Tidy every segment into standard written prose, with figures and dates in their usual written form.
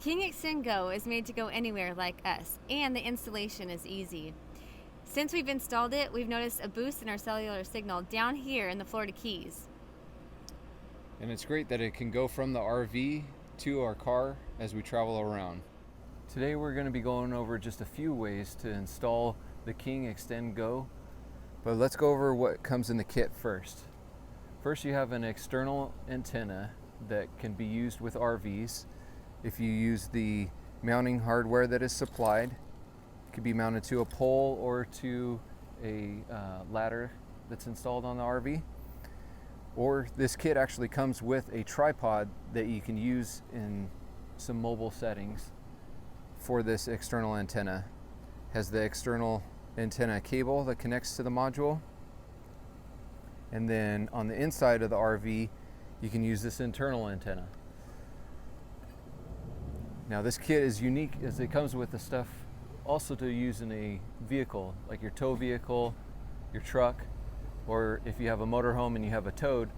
King Extend Go is made to go anywhere like us, and the installation is easy. Since we've installed it, we've noticed a boost in our cellular signal down here in the Florida Keys. And it's great that it can go from the RV to our car as we travel around. Today we're going to be going over just a few ways to install the King Extend Go, but let's go over what comes in the kit first. First, you have an external antenna that can be used with RVs. If you use the mounting hardware that is supplied, it could be mounted to a pole or to a ladder that's installed on the RV. Or this kit actually comes with a tripod that you can use in some mobile settings for this external antenna. It has the external antenna cable that connects to the module. And then on the inside of the RV, you can use this internal antenna. Now this kit is unique as it comes with the stuff also to use in a vehicle, like your tow vehicle, your truck, or if you have a motorhome and you have a Toad,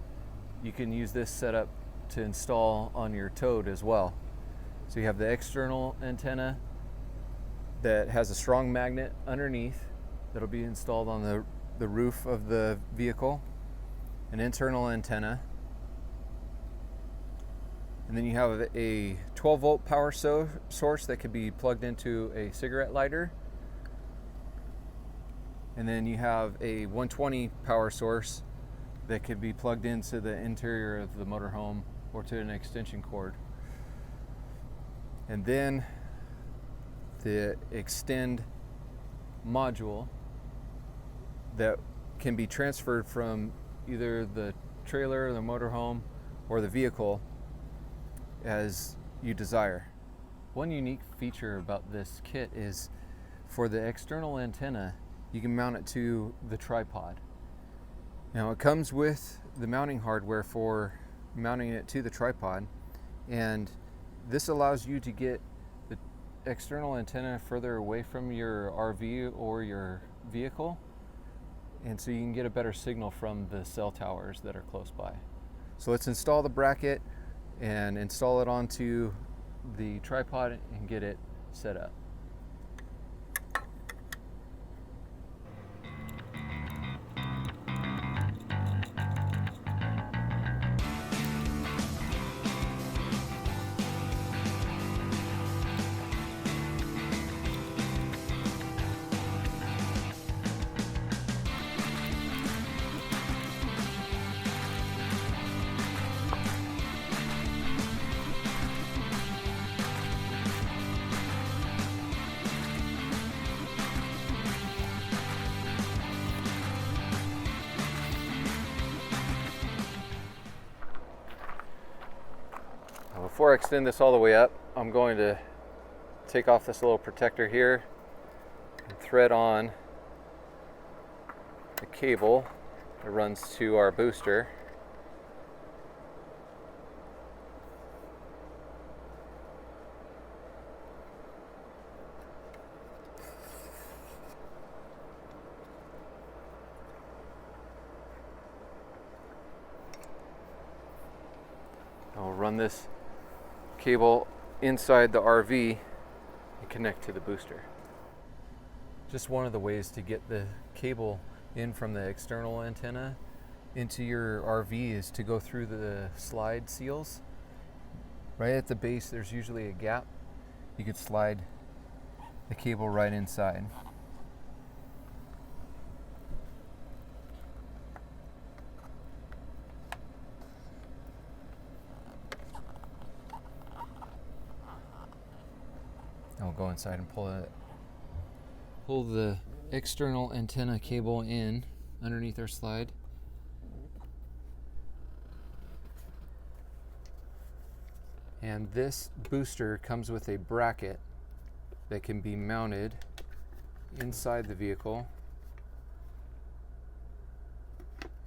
you can use this setup to install on your Toad as well. So you have the external antenna that has a strong magnet underneath that'll be installed on the roof of the vehicle, an internal antenna, and then you have a 12 volt power source that could be plugged into a cigarette lighter. And then you have a 120 power source that could be plugged into the interior of the motorhome or to an extension cord. And then the Extend module that can be transferred from either the trailer, the motorhome, or the vehicle as you desire. One unique feature about this kit is for the external antenna, you can mount it to the tripod. Now it comes with the mounting hardware for mounting it to the tripod, and this allows you to get the external antenna further away from your RV or your vehicle, and so you can get a better signal from the cell towers that are close by. So let's install the bracket and install it onto the tripod and get it set up. Before I extend this all the way up, I'm going to take off this little protector here and thread on the cable that runs to our booster. I'll run this cable inside the RV and connect to the booster. Just one of the ways to get the cable in from the external antenna into your RV is to go through the slide seals. Right at the base there's usually a gap. You could slide the cable right inside. I'll go inside and pull the external antenna cable in underneath our slide. And this booster comes with a bracket that can be mounted inside the vehicle,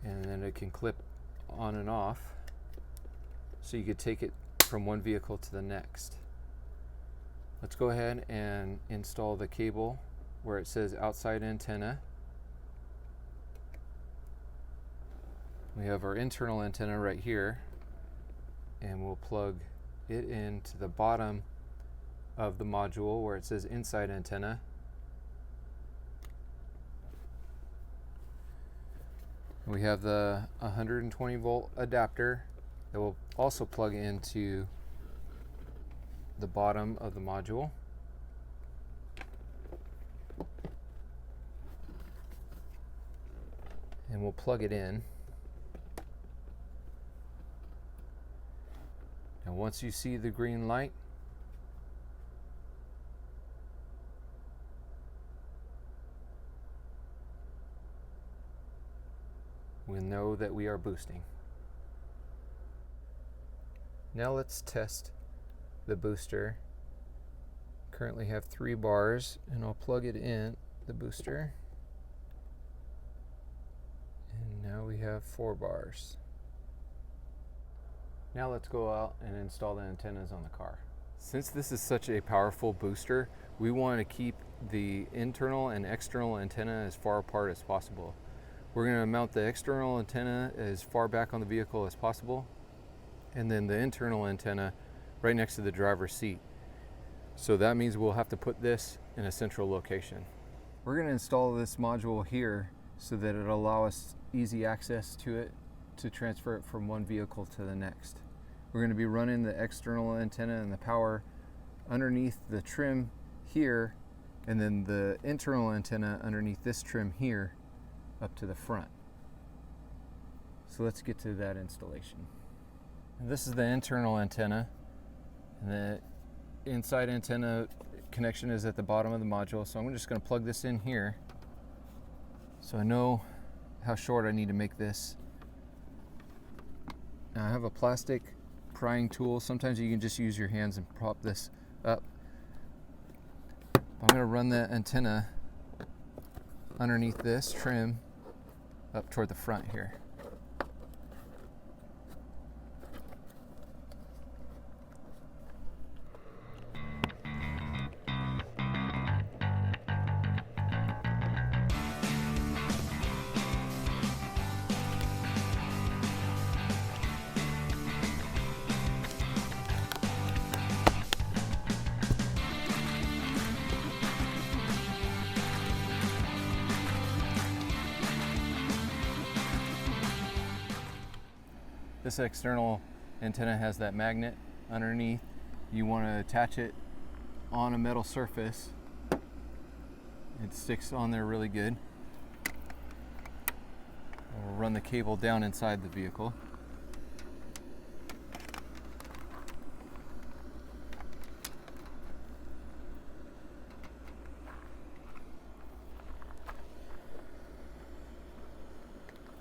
and then it can clip on and off, so you could take it from one vehicle to the next. Let's go ahead and install the cable where it says outside antenna. We have our internal antenna right here, and we'll plug it into the bottom of the module where it says inside antenna. We have the 120 volt adapter that will also plug into the bottom of the module. And we'll plug it in. And once you see the green light, we'll know that we are boosting. Now let's test the booster. Currently have 3 bars, and I'll plug it in the booster. And now we have 4 bars. Now let's go out and install the antennas on the car. Since this is such a powerful booster, we want to keep the internal and external antenna as far apart as possible. We're going to mount the external antenna as far back on the vehicle as possible, and then the internal antenna right next to the driver's seat. So that means we'll have to put this in a central location. We're going to install this module here so that it'll allow us easy access to it to transfer it from one vehicle to the next. We're going to be running the external antenna and the power underneath the trim here, and then the internal antenna underneath this trim here up to the front. So let's get to that installation. And this is the internal antenna, and the inside antenna connection is at the bottom of the module. So I'm just going to plug this in here so I know how short I need to make this. Now I have a plastic prying tool. Sometimes you can just use your hands and prop this up. I'm going to run the antenna underneath this trim up toward the front here. This external antenna has that magnet underneath. You want to attach it on a metal surface. It sticks on there really good. We'll run the cable down inside the vehicle.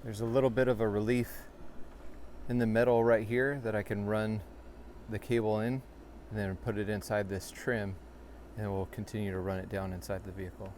There's a little bit of a relief in the metal right here that I can run the cable in and then put it inside this trim, and we'll continue to run it down inside the vehicle.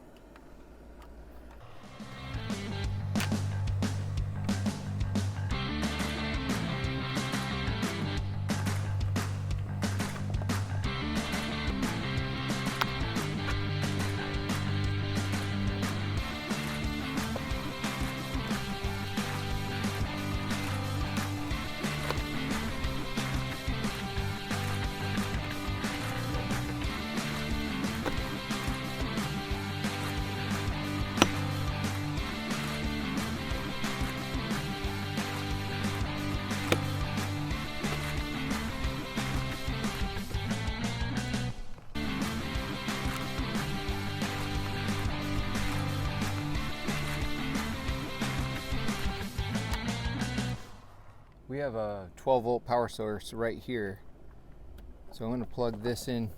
We have a 12 volt power source right here. So I'm going to plug this in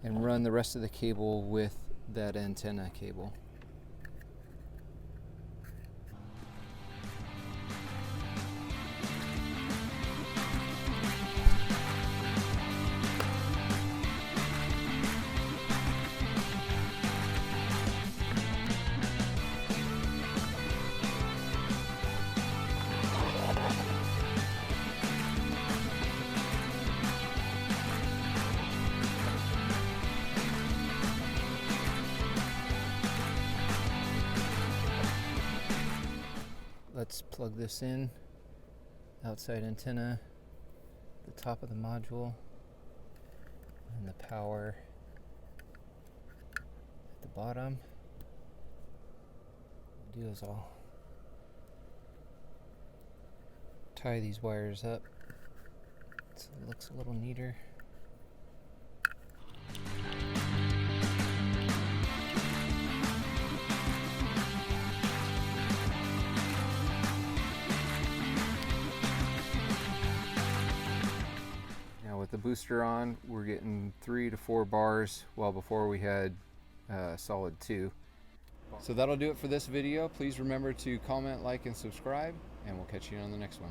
and run the rest of the cable with that antenna cable. Let's plug this in, outside antenna, the top of the module, And the power at the bottom. What I'll do is I'll tie these wires up so it looks a little neater. Now with the booster on, we're getting 3 to 4 bars, while before we had solid 2. So that'll do it for this video. Please remember to comment, like, and subscribe, and we'll catch you on the next one.